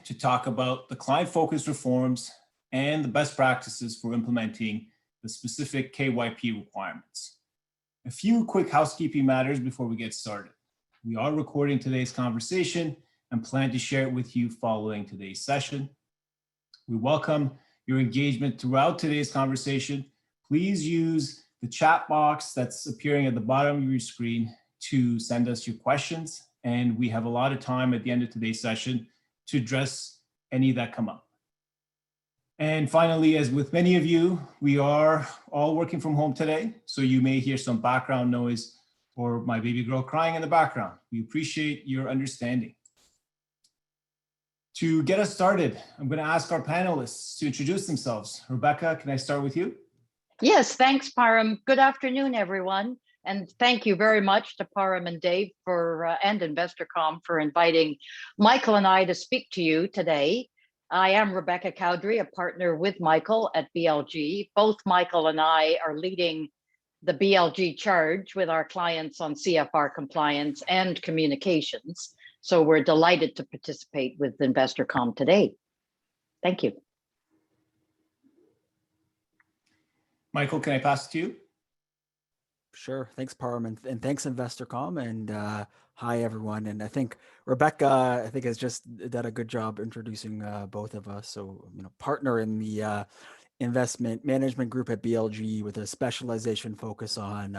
to talk about the client-focused reforms and the best practices for implementing the specific KYP requirements. A few quick housekeeping matters before we get started. We are recording today's conversation and plan to share it with you following today's session. We welcome your engagement throughout today's conversation. Please use the chat box that's appearing at the bottom of your screen to send us your questions. And we have a lot of time at the end of today's session to address any that come up. And finally, as with many of you, we are all working from home today. So you may hear some background noise or my baby girl crying in the background. We appreciate your understanding. To get us started, I'm going to ask our panelists to introduce themselves. Rebecca, can I start with you? Yes, thanks, Param. Good afternoon, everyone. And thank you very much to Param and Dave and InvestorCOM for inviting Michael and I to speak to you today. I am Rebecca Cowdery, a partner with Michael at BLG. Both Michael and I are leading the BLG charge with our clients on CFR compliance and communications. So we're delighted to participate with InvestorCOM today. Thank you. Michael, can I pass it to you? Sure. Thanks, Param, and thanks, InvestorCOM, and hi, everyone. And I think Rebecca, has just done a good job introducing both of us. So, partner in the investment management group at BLG with a specialization focus on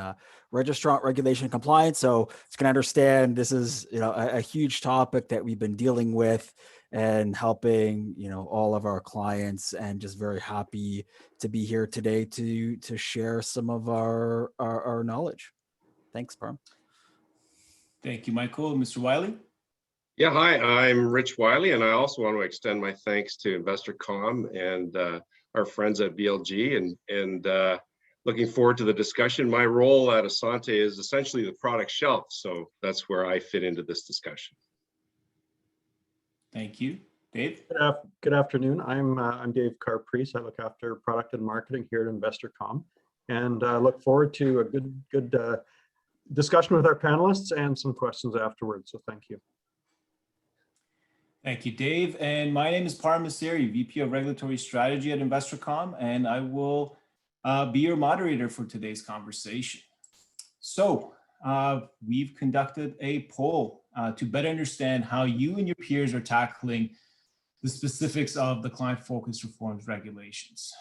registrant regulation compliance. So it's going to understand this is a huge topic that we've been dealing with and helping all of our clients, and just very happy to be here today to share some of our knowledge. Thanks, Param. Thank you, Michael. Mr. Wylie? Yeah, hi, I'm Rich Wylie, and I also want to extend my thanks to InvestorCOM and our friends at BLG, and looking forward to the discussion. My role at Assante is essentially the product shelf, so that's where I fit into this discussion. Thank you. Dave? Good afternoon. I'm Dave Carprice. I look after product and marketing here at InvestorCOM, and look forward to a good discussion with our panelists and some questions afterwards. So thank you. Thank you, Dave. And my name is Param Maseri, VP of Regulatory Strategy at InvestorCOM, and I will be your moderator for today's conversation. So we've conducted a poll to better understand how you and your peers are tackling the specifics of the client-focused reforms regulations.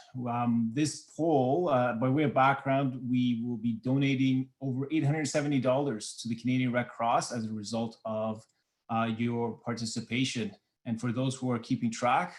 This poll, by way of background, we will be donating over $870 to the Canadian Red Cross as a result of your participation. And for those who are keeping track,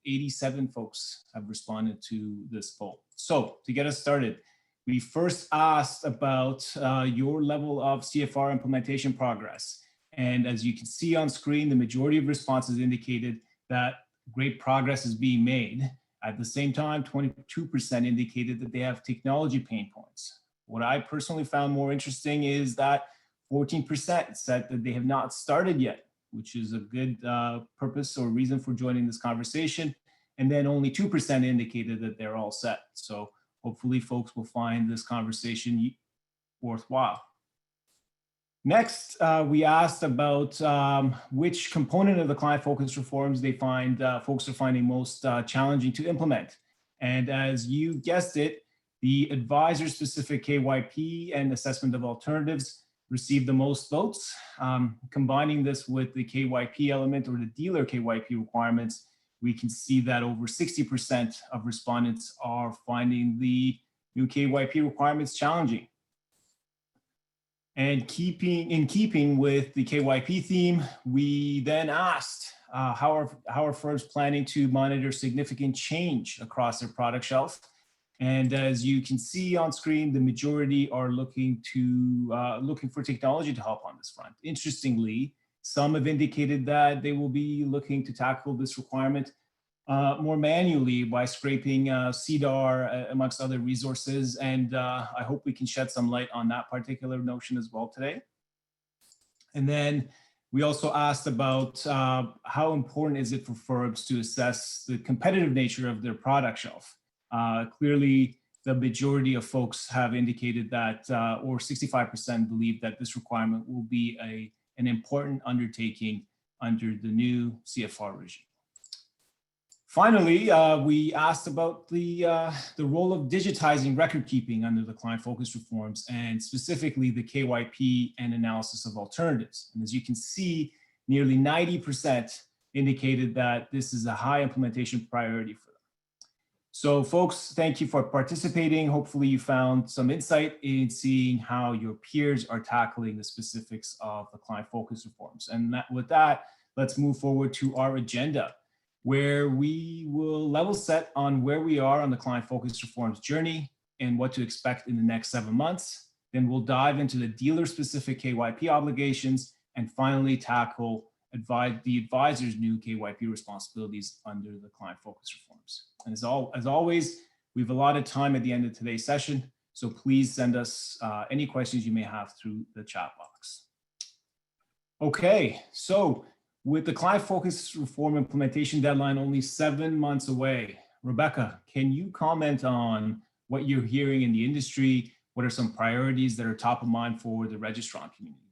87 folks have responded to this poll. So to get us started, we first asked about your level of CFR implementation progress. And as you can see on screen, the majority of responses indicated that great progress is being made. At the same time, 22% indicated that they have technology pain points. What I personally found more interesting is that 14% said that they have not started yet, which is a good purpose or reason for joining this conversation. And then only 2% indicated that they're all set. So hopefully folks will find this conversation worthwhile. Next, we asked about which component of the client-focused reforms they find folks are finding most challenging to implement. And as you guessed it, the advisor-specific KYP and assessment of alternatives received the most votes. Combining this with the KYP element or the dealer KYP requirements, we can see that over 60% of respondents are finding the new KYP requirements challenging. And in keeping with the KYP theme, we then asked how are firms planning to monitor significant change across their product shelf. And as you can see on screen, the majority are looking for technology to help on this front. Interestingly, some have indicated that they will be looking to tackle this requirement more manually by scraping CDAR amongst other resources. And I hope we can shed some light on that particular notion as well today. And then we also asked about how important is it for firms to assess the competitive nature of their product shelf. Clearly, the majority of folks have indicated that, or 65% believe that this requirement will be an important undertaking under the new CFR regime. Finally, we asked about the role of digitizing record keeping under the client focused reforms, and specifically the KYP and analysis of alternatives. And as you can see, nearly 90% indicated that this is a high implementation priority for them. So folks, thank you for participating. Hopefully you found some insight in seeing how your peers are tackling the specifics of the client focused reforms. And with that, let's move forward to our agenda, where we will level set on where we are on the client focused reforms journey and what to expect in the next 7 months. Then we'll dive into the dealer specific KYP obligations, and finally tackle the advisor's new KYP responsibilities under the client focused reforms. And as always, we've allotted time at the end of today's session, so please send us any questions you may have through the chat box. Okay, so with the client focused reform implementation deadline only 7 months away, Rebecca, can you comment on what you're hearing in the industry? What are some priorities that are top of mind for the registrant community?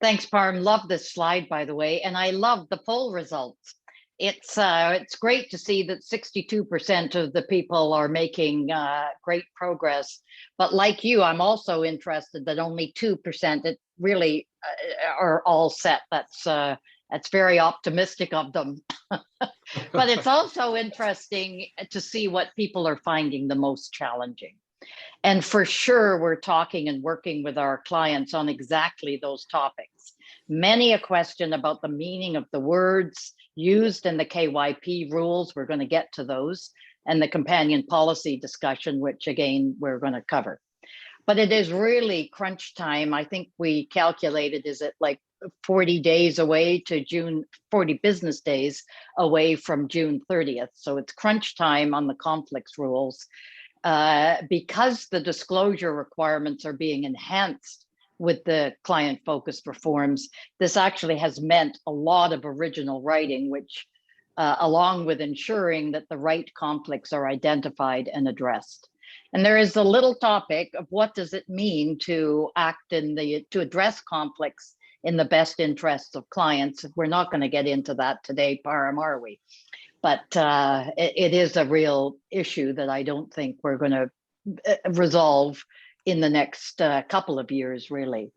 Thanks, Parm. Love this slide, by the way, and I love the poll results. It's great to see that 62% of the people are making great progress. But like you, I'm also interested that only 2% it really are all set. That's very optimistic of them. But it's also interesting to see what people are finding the most challenging. And for sure, we're talking and working with our clients on exactly those topics. Many a question about the meaning of the words used in the KYP rules. We're going to get to those, and the companion policy discussion, which again, we're going to cover. But it is really crunch time. I think we calculated, is it like 40 days away to June, 40 business days away from June 30th. So it's crunch time on the conflicts rules. Because the disclosure requirements are being enhanced with the client-focused reforms, this actually has meant a lot of original writing, which, along with ensuring that the right conflicts are identified and addressed. And there is a little topic of what does it mean to to address conflicts in the best interests of clients. We're not going to get into that today, Param, are we? But it is a real issue that I don't think we're going to resolve in the next couple of years, really.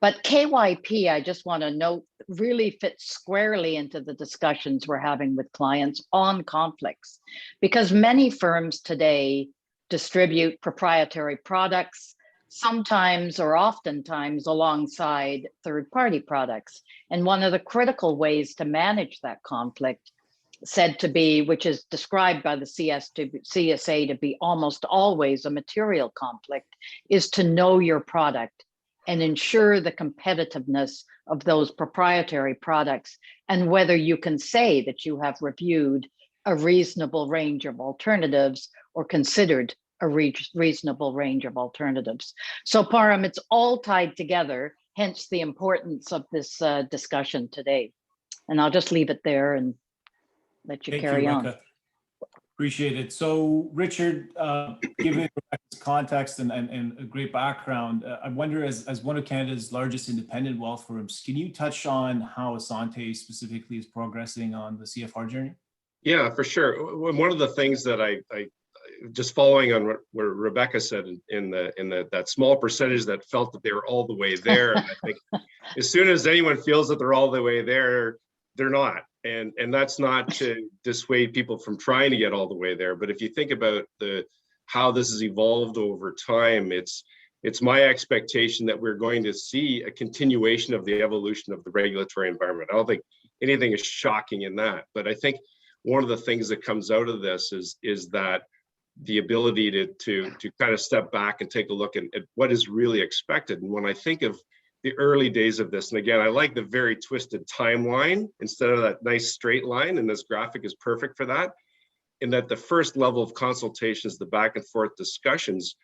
But KYP, I just want to note, really fits squarely into the discussions we're having with clients on conflicts, because many firms today distribute proprietary products, sometimes or oftentimes alongside third-party products. And one of the critical ways to manage that conflict, said to be, which is described by the CSA to be almost always a material conflict, is to know your product and ensure the competitiveness of those proprietary products, and whether you can say that you have reviewed a reasonable range of alternatives or considered a reasonable range of alternatives. So Param, it's all tied together, hence the importance of this discussion today. And I'll just leave it there and let you carry on. Appreciate it. So Richard, given Rebecca's context and a great background, I wonder, as one of Canada's largest independent wealth firms, can you touch on how Assante specifically is progressing on the CFR journey? Yeah, for sure. One of the things that I just following on what Rebecca said in that small percentage that felt that they were all the way there, I think as soon as anyone feels that they're all the way there, they're not. And that's not to dissuade people from trying to get all the way there. But if you think about how this has evolved over time, it's my expectation that we're going to see a continuation of the evolution of the regulatory environment. I don't think anything is shocking in that. But I think one of the things that comes out of this is that the ability to kind of step back and take a look at what is really expected. And when I think of the early days of this, and again, I like the very twisted timeline instead of that nice straight line, and this graphic is perfect for that, in that the first level of consultations, the back and forth discussions,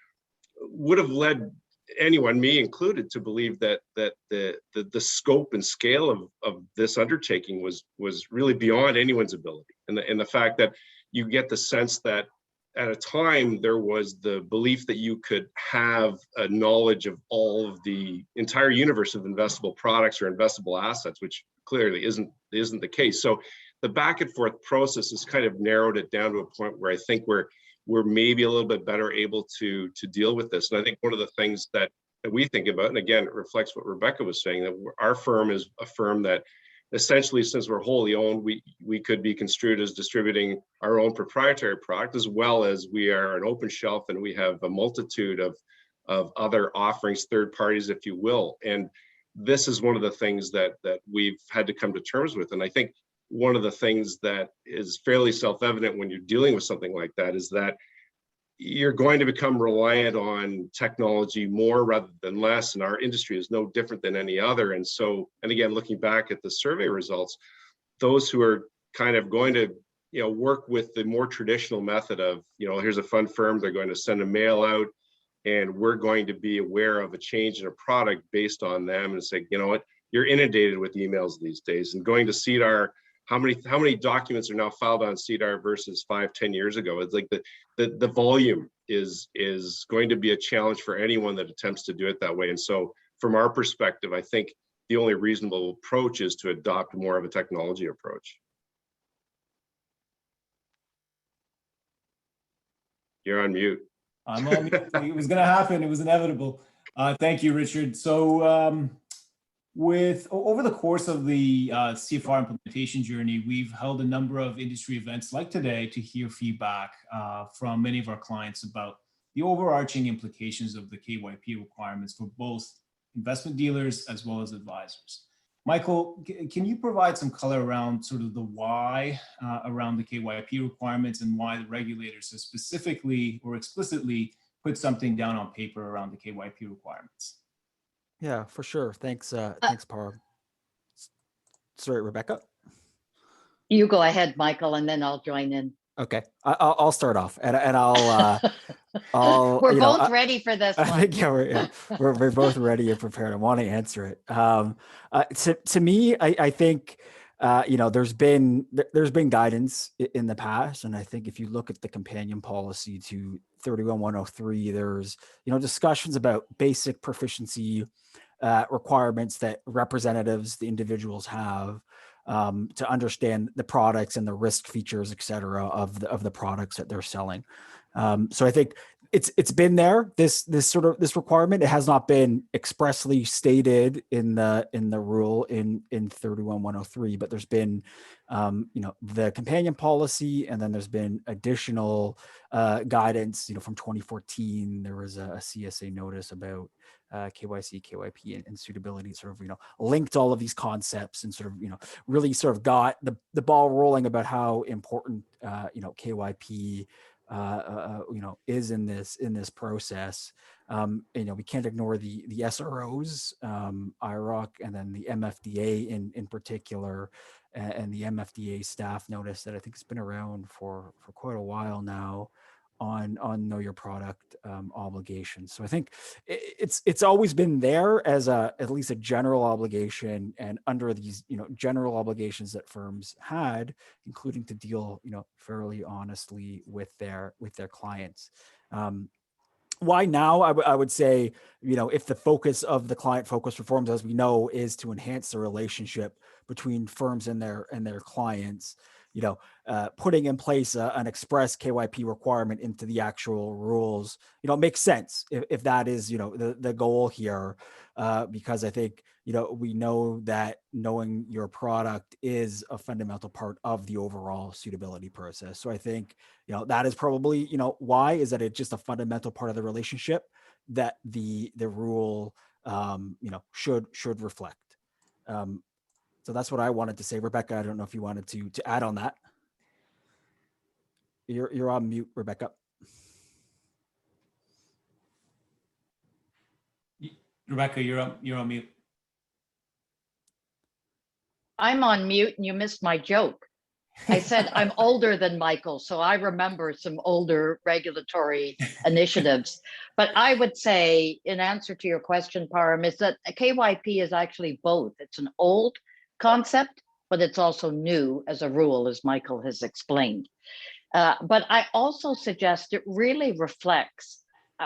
would have led anyone, me included, to believe that the scope and scale of this undertaking was really beyond anyone's ability. And the fact that you get the sense that at a time there was the belief that you could have a knowledge of all of the entire universe of investable products or investable assets, which clearly isn't the case. So the back and forth process has kind of narrowed it down to a point where I think we're maybe a little bit better able to deal with this. And I think one of the things that we think about, and again, it reflects what Rebecca was saying, that our firm is a firm that essentially, since we're wholly owned, we could be construed as distributing our own proprietary product, as well as we are an open shelf and we have a multitude of other offerings, third parties, if you will. And this is one of the things that we've had to come to terms with. And I think one of the things that is fairly self-evident when you're dealing with something like that is that you're going to become reliant on technology more rather than less, and our industry is no different than any other. And so, and again, looking back at the survey results, those who are kind of going to work with the more traditional method of, here's a fund firm, they're going to send a mail out, and we're going to be aware of a change in a product based on them, and say, you know what, you're inundated with emails these days. And going to CDAR, how many documents are now filed on CDAR versus 5-10 years ago? It's like the volume is going to be a challenge for anyone that attempts to do it that way. And so from our perspective, I think the only reasonable approach is to adopt more of a technology approach. You're on mute. I'm on mute. It was going to happen. It was inevitable. Thank you, Richard. So over the course of the CFR implementation journey, we've held a number of industry events like today to hear feedback from many of our clients about the overarching implications of the KYP requirements for both investment dealers as well as advisors. Michael, can you provide some color around sort of the why around the KYP requirements and why the regulators have specifically or explicitly put something down on paper around the KYP requirements? Yeah, for sure. Thanks, thanks, Par. Sorry, Rebecca. You go ahead, Michael, and then I'll join in. Okay, I'll start off, and I'll We're both ready for this one. I think we're both ready and prepared. I want to answer it. To me, I think there's been guidance in the past, and I think if you look at the companion policy to 31103, there's discussions about basic proficiency requirements that representatives, the individuals have to understand the products and the risk features, et cetera, of the products that they're selling. So I think it's been there, this requirement. It has not been expressly stated in the rule in 31103, but there's been the companion policy, and then there's been additional guidance. From 2014, there was a CSA notice about KYC, KYP, and suitability, sort of linked all of these concepts, and sort of really sort of got the ball rolling about how important KYP is in this process. We can't ignore the SROs, IROC, and then the MFDA in particular, and the MFDA staff notice that I think has been around for quite a while now on know your product obligations. So I think it's always been there as at least a general obligation, and under these general obligations that firms had, including to deal fairly honestly with their clients. Why now? I would say, if the focus of the client focused reforms, as we know, is to enhance the relationship between firms and their clients, putting in place an express KYP requirement into the actual rules, makes sense if that is, the goal here, because I think, we know that knowing your product is a fundamental part of the overall suitability process. So I think, that is probably, why is that it's just a fundamental part of the relationship that the rule, should reflect. So that's what I wanted to say. Rebecca, I don't know if you wanted to add on that. You're on mute, Rebecca. Rebecca, you're on mute. I'm on mute, and you missed my joke. I said I'm older than Michael, so I remember some older regulatory initiatives. But I would say, in answer to your question, Param, is that a KYP is actually both. It's an old concept, but it's also new as a rule, as Michael has explained. But I also suggest it really reflects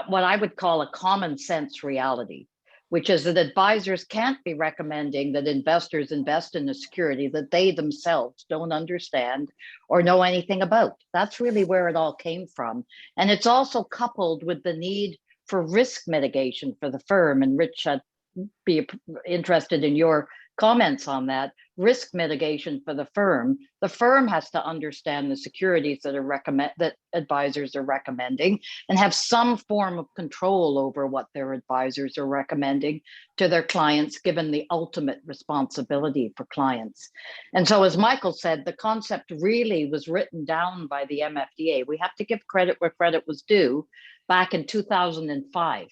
what I would call a common sense reality, which is that advisors can't be recommending that investors invest in a security that they themselves don't understand or know anything about. That's really where it all came from. And it's also coupled with the need for risk mitigation for the firm. And Rich, I'd be interested in your comments on that. Risk mitigation for the firm. The firm has to understand the securities that advisors are recommending and have some form of control over what their advisors are recommending to their clients, given the ultimate responsibility for clients. And so, as Michael said, the concept really was written down by the MFDA. We have to give credit where credit was due back in 2005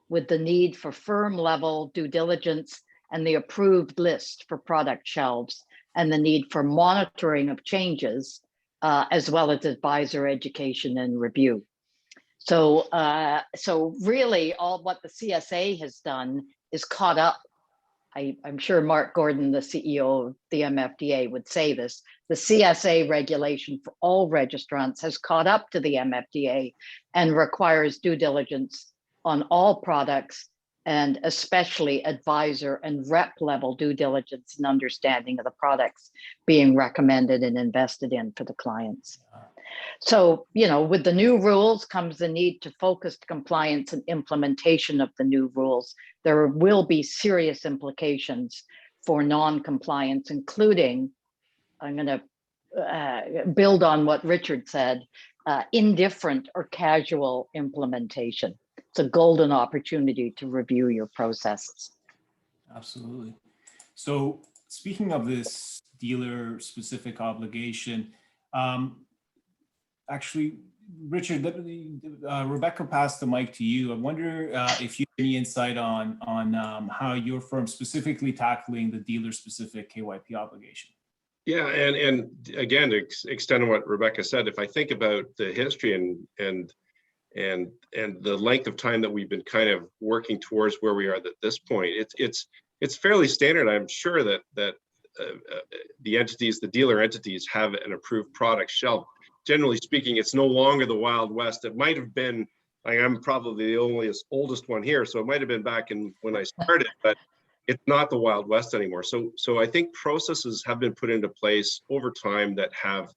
with the need for firm level due diligence and the approved list for product shelves, and the need for monitoring of changes, as well as advisor education and review. So, so really all what the CSA has done is caught up. I'm sure Mark Gordon, the CEO of the MFDA, would say this. The CSA regulation for all registrants has caught up to the MFDA and requires due diligence on all products, and especially advisor and rep level due diligence and understanding of the products being recommended and invested in for the clients. So, you know, with the new rules comes the need to focused compliance and implementation of the new rules. There will be serious implications for non-compliance, including, I'm going to build on what Richard said, indifferent or casual implementation. It's a golden opportunity to review your processes. Absolutely. So speaking of this dealer specific obligation, actually, Richard, Rebecca passed the mic to you. I wonder if you have any insight on how your firm specifically tackling the dealer specific KYP obligation. Yeah, and again, to extend on what Rebecca said, if I think about the history and the length of time that we've been kind of working towards where we are at this point, it's fairly standard. I'm sure that the entities, the dealer entities, have an approved product shelf. Generally speaking, it's no longer the Wild West. It might have been. I'm probably the oldest one here, so it might have been back when I started, but it's not the Wild West anymore. So I think processes have been put into place over time that have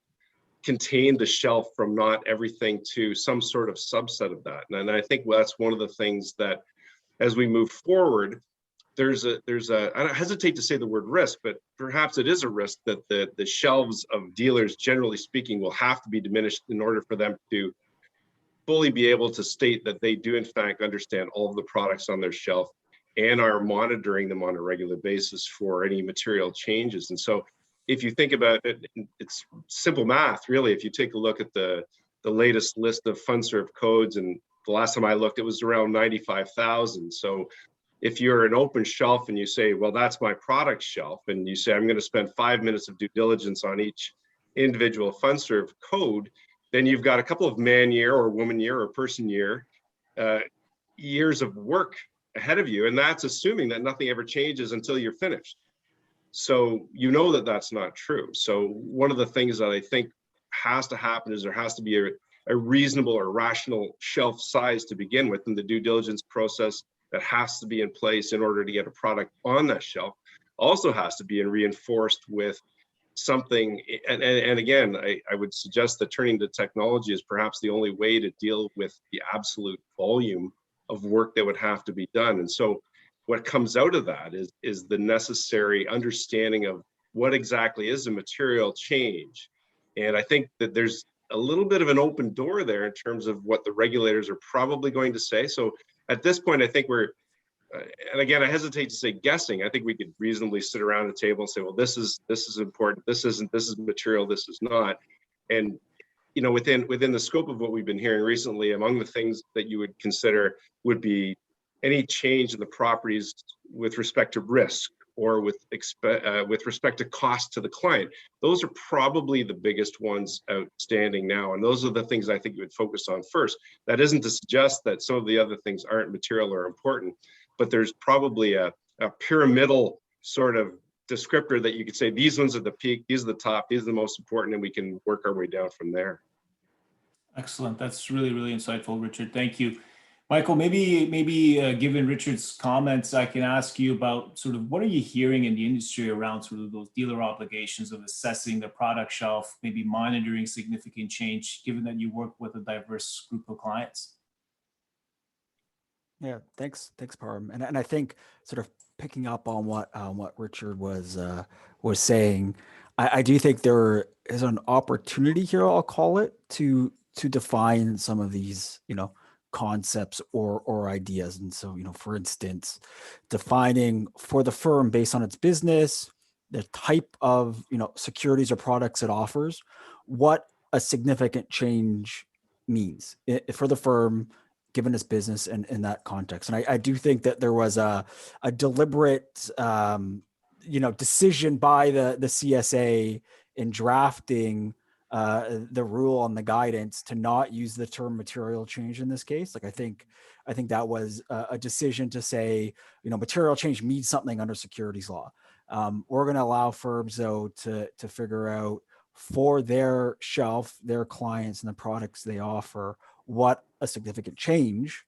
contained the shelf from not everything to some sort of subset of that. And I think that's one of the things that, as we move forward, there's a I don't hesitate to say the word risk, but perhaps it is a risk that the shelves of dealers, generally speaking, will have to be diminished in order for them to fully be able to state that they do in fact understand all of the products on their shelf and are monitoring them on a regular basis for any material changes. And so if you think about it, it's simple math, really. If you take a look at the latest list of FundServ codes, and the last time I looked, it was around 95,000. So if you're an open shelf and you say, well, that's my product shelf, and you say, I'm going to spend 5 minutes of due diligence on each individual FundServ code, then you've got a couple of man year or woman year or person year years of work ahead of you. And that's assuming that nothing ever changes until you're finished. So you know that that's not true. So one of the things that I think has to happen is there has to be a reasonable or rational shelf size to begin with, and the due diligence process that has to be in place in order to get a product on that shelf also has to be reinforced with something. And again, I would suggest that turning to technology is perhaps the only way to deal with the absolute volume of work that would have to be done. And so what comes out of that is the necessary understanding of what exactly is a material change. And I think that there's a little bit of an open door there in terms of what the regulators are probably going to say. So at this point, I think we're, and again, I hesitate to say guessing. I think we could reasonably sit around a table and say, well, this is important, this isn't, this is material, this is not. And you know, within the scope of what we've been hearing recently, among the things that you would consider would be any change in the properties with respect to risk or with respect to cost to the client. Those are probably the biggest ones outstanding now. And those are the things I think you would focus on first. That isn't to suggest that some of the other things aren't material or important, but there's probably a pyramidal sort of descriptor that you could say, these ones are the peak, these are the top, these are the most important, and we can work our way down from there. Excellent. That's really, really insightful, Richard. Thank you. Michael, maybe given Richard's comments, I can ask you about sort of what are you hearing in the industry around sort of those dealer obligations of assessing the product shelf, maybe monitoring significant change, given that you work with a diverse group of clients? Yeah, thanks, Parm. And I think sort of picking up on what Richard was saying, I do think there is an opportunity here, I'll call it, to define some of these, concepts or ideas. And so, for instance, defining for the firm based on its business, the type of, securities or products it offers, what a significant change means for the firm, given its business and in that context. And I do think that there was a deliberate, decision by the CSA in drafting the rule on the guidance to not use the term material change in this case. Like I think that was a decision to say, material change means something under securities law. We're going to allow firms though to figure out for their shelf, their clients and the products they offer, what a significant change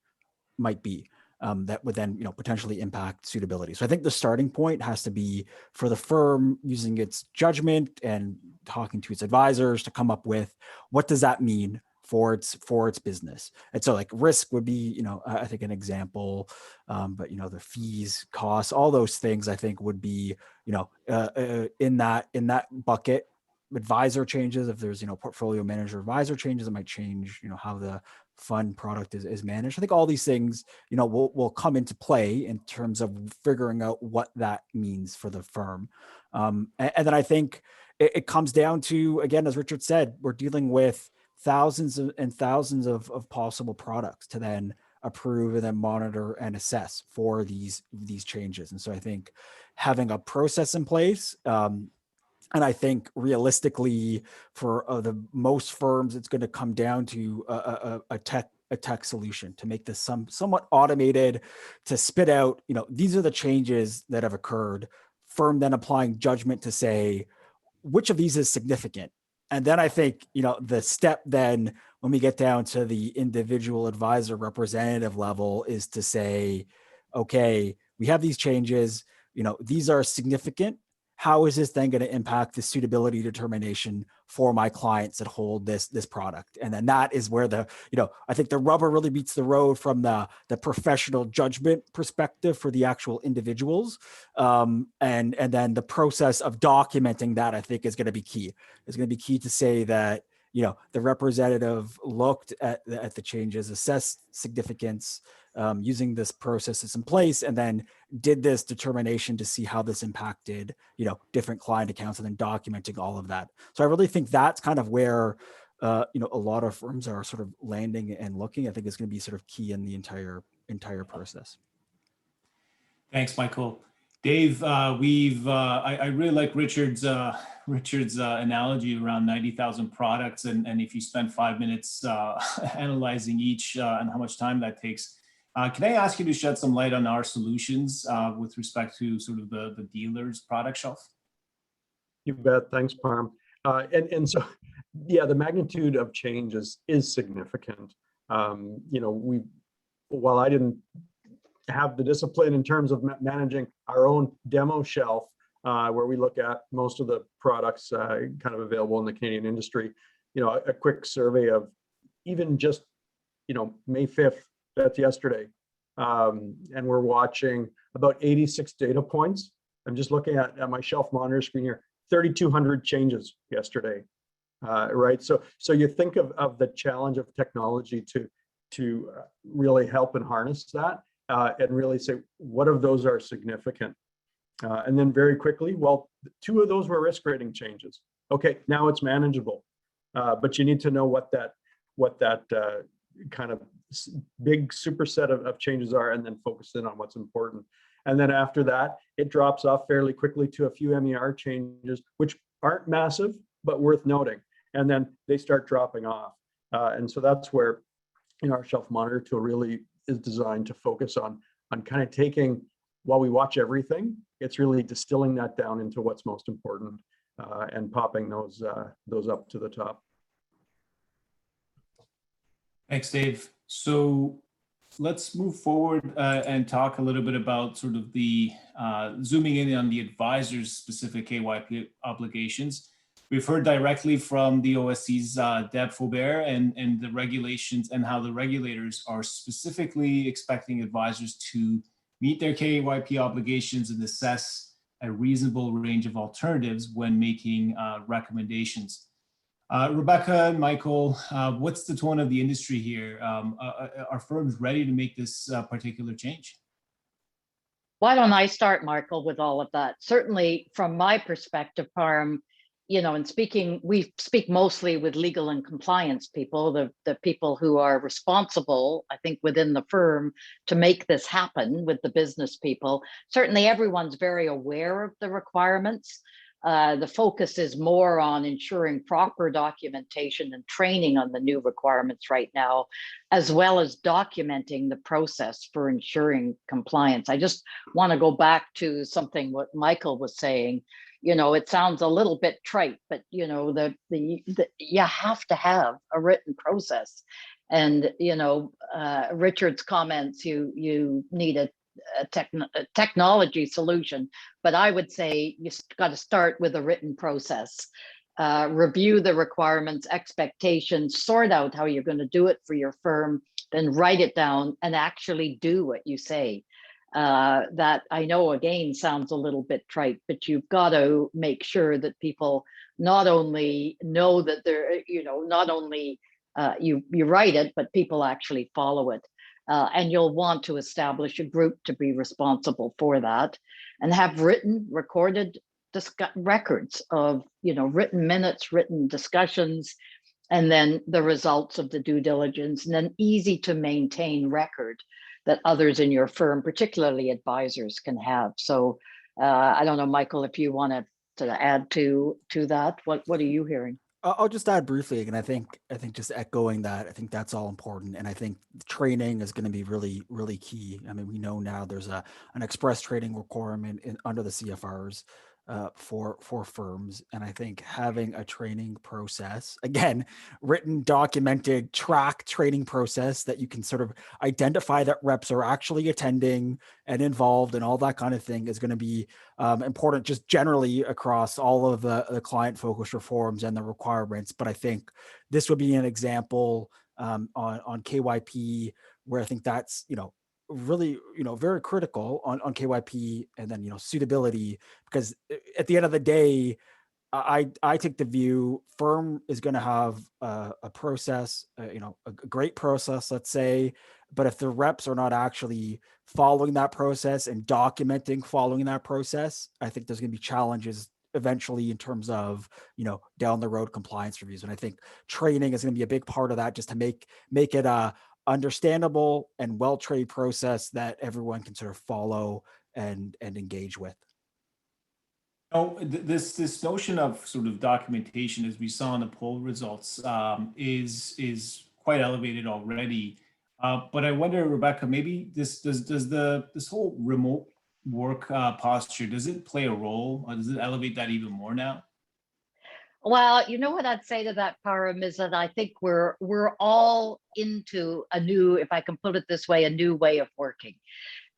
might be that would then potentially impact suitability. So I think the starting point has to be for the firm using its judgment and talking to its advisors to come up with what does that mean for its business. And so like risk would be I think an example, but the fees, costs, all those things I think would be in that bucket. Advisor changes, if there's portfolio manager advisor changes, it might change how the fund product is managed. I think all these things will come into play in terms of figuring out what that means for the firm. And then I think it comes down to, again, as Richard said, we're dealing with thousands and thousands of possible products to then approve and then monitor and assess for these changes. And so I think having a process in place, and I think realistically for the most firms, it's going to come down to a tech solution to make this somewhat automated, to spit out, these are the changes that have occurred. Firm then applying judgment to say, which of these is significant? And then I think, the step then when we get down to the individual advisor representative level is to say, okay, we have these changes, these are significant. How is this then going to impact the suitability determination for my clients that hold this product? And then that is where I think the rubber really meets the road from the professional judgment perspective for the actual individuals. And then the process of documenting that I think is going to be key. It's going to be key to say that, the representative looked at the changes, assessed significance, using this process that's in place, and then did this determination to see how this impacted, different client accounts, and then documenting all of that. So I really think that's kind of where, a lot of firms are sort of landing and looking. I think it's going to be sort of key in the entire process. Thanks, Michael. Dave, I really like Richard's analogy around 90,000 products, and if you spend 5 minutes analyzing each and how much time that takes. Can I ask you to shed some light on our solutions with respect to sort of the dealer's product shelf? You bet. Thanks, Parm. And so, yeah, the magnitude of change is significant. While I didn't have the discipline in terms of managing our own demo shelf, where we look at most of the products kind of available in the Canadian industry, a quick survey of even just, May 5th, that's yesterday. And we're watching about 86 data points. I'm just looking at my shelf monitor screen here, 3,200 changes yesterday, right? So you think of the challenge of technology to really help and harness that and really say, what of those are significant? And then very quickly, well, 2 of those were risk rating changes. Okay, now it's manageable, but you need to know what that kind of big superset of changes are, and then focus in on what's important. And then after that, it drops off fairly quickly to a few MER changes, which aren't massive, but worth noting. And then they start dropping off. And so that's where our shelf monitor tool really is designed to focus on kind of taking, while we watch everything, it's really distilling that down into what's most important and popping those up to the top. Thanks, Dave. So let's move forward and talk a little bit about sort of the zooming in on the advisor's specific KYP obligations. We've heard directly from the OSC's Deb Faubert and the regulations and how the regulators are specifically expecting advisors to meet their KYP obligations and assess a reasonable range of alternatives when making recommendations. Rebecca and Michael, what's the tone of the industry here? Are firms ready to make this particular change? Why don't I start, Michael, with all of that? Certainly, from my perspective, Parm, in speaking, we speak mostly with legal and compliance people, the people who are responsible, I think, within the firm to make this happen with the business people. Certainly, everyone's very aware of the requirements. The focus is more on ensuring proper documentation and training on the new requirements right now, as well as documenting the process for ensuring compliance. I just want to go back to something what Michael was saying. It sounds a little bit trite, but you have to have a written process. And Richard's comments, you need a technology solution, but I would say you got to start with a written process. Review the requirements, expectations, sort out how you're going to do it for your firm, then write it down and actually do what you say. That I know again sounds a little bit trite, but you've got to make sure that people not only know that they're, not only you write it, but people actually follow it. And you'll want to establish a group to be responsible for that and have written, recorded records of, written minutes, written discussions, and then the results of the due diligence, and an easy to maintain record that others in your firm, particularly advisors, can have. So I don't know, Michael, if you want to add to that, what are you hearing? I'll just add briefly, and I think just echoing that, I think that's all important, and I think training is going to be really, really key. I mean, we know now there's an express training requirement under the CFRs for firms, and I think having a training process, again, written, documented, track training process that you can sort of identify that reps are actually attending and involved and all that kind of thing is going to be important just generally across all of the client focused reforms and the requirements. But I think this would be an example on KYP where I think that's, really, very critical on KYP, and then, suitability, because at the end of the day, I take the view firm is going to have a process, a great process, let's say, but if the reps are not actually following that process and documenting following that process, I think there's going to be challenges eventually in terms of, down the road compliance reviews. And I think training is going to be a big part of that, just to make it a understandable and well-trained process that everyone can sort of follow and engage with. This notion of sort of documentation, as we saw in the poll results, is quite elevated already. But I wonder, Rebecca, maybe this whole remote work posture, does it play a role? Or does it elevate that even more now? Well, what I'd say to that, Param, is that I think we're all into a new, if I can put it this way, a new way of working.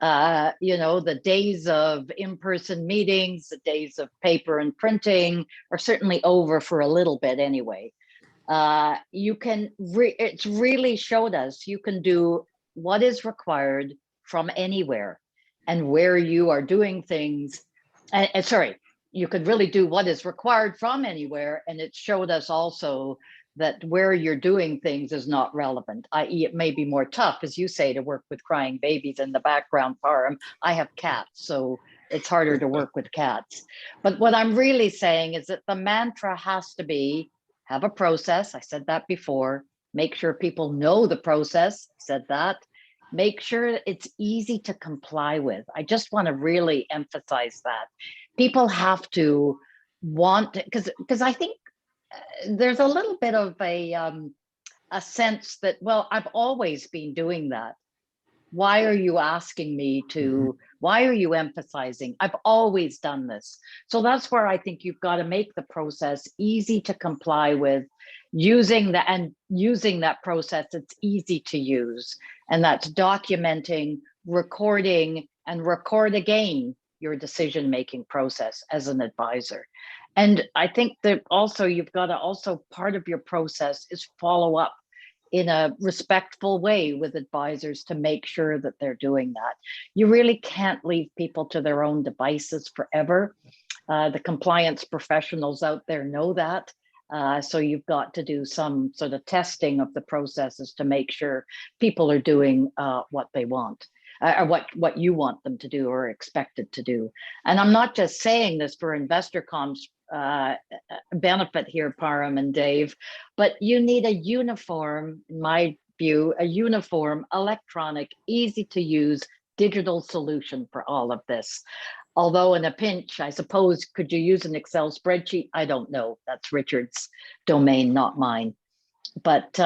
The days of in-person meetings, the days of paper and printing are certainly over for a little bit anyway. It's really showed us you can do what is required from anywhere, and where you are doing things. You could really do what is required from anywhere. And it showed us also that where you're doing things is not relevant, i.e. it may be more tough, as you say, to work with crying babies in the background. Parm, I have cats, so it's harder to work with cats. But what I'm really saying is that the mantra has to be, have a process. I said that before. Make sure people know the process. Said that. Make sure it's easy to comply with. I just want to really emphasize that. People have to want, because I think there's a little bit of a sense that, well, I've always been doing that. Why are you asking me to, why are you emphasizing? I've always done this. So that's where I think you've got to make the process easy to comply with, using that process that's easy to use. And that's documenting, recording, and record again your decision-making process as an advisor. And I think that also you've got to also, part of your process is follow up in a respectful way with advisors to make sure that they're doing that. You really can't leave people to their own devices forever. The compliance professionals out there know that. So you've got to do some sort of testing of the processes to make sure people are doing what they want. Or what you want them to do or expected to do. And I'm not just saying this for InvestorCOM's benefit here, Param and Dave, but you need a uniform, in my view, a uniform, electronic, easy to use digital solution for all of this. Although in a pinch, I suppose, could you use an Excel spreadsheet? I don't know. That's Richard's domain, not mine. But,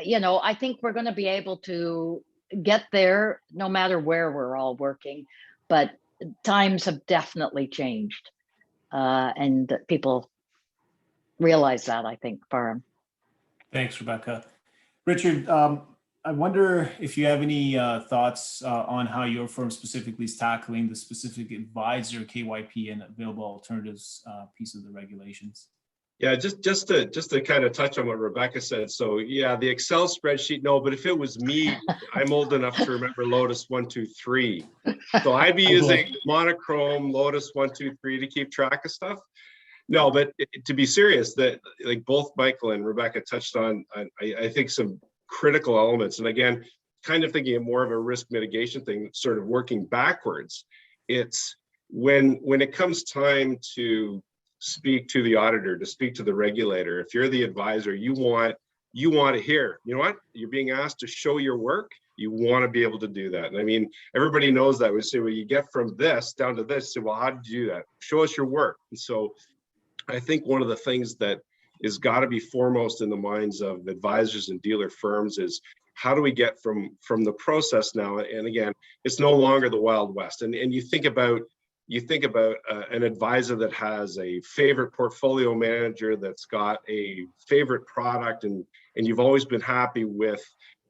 you know, I think we're going to be able to get there no matter where we're all working, but times have definitely changed, and people realize that, I think, Param. Thanks, Rebecca. Richard, I wonder if you have any thoughts on how your firm specifically is tackling the specific advisor KYP and available alternatives piece of the regulations. Yeah, just to kind of touch on what Rebecca said. So yeah, the Excel spreadsheet, no, but if it was me, I'm old enough to remember Lotus 1, 2, 3. So I'd be using monochrome Lotus 1, 2, 3 to keep track of stuff. No, but to be serious, that like both Michael and Rebecca touched on, I think some critical elements. And again, kind of thinking of more of a risk mitigation thing, sort of working backwards. It's when it comes time to speak to the auditor, to speak to the regulator, if you're the advisor, you want to hear, you know what, you're being asked to show your work, you want to be able to do that. And I mean, everybody knows that. We say, well, you get from this down to this, so well, how did you do that? Show us your work. And so I think one of the things that is got to be foremost in the minds of advisors and dealer firms is, how do we get from the process now? And again, it's no longer the Wild West. And you think about an advisor that has a favorite portfolio manager that's got a favorite product, and you've always been happy with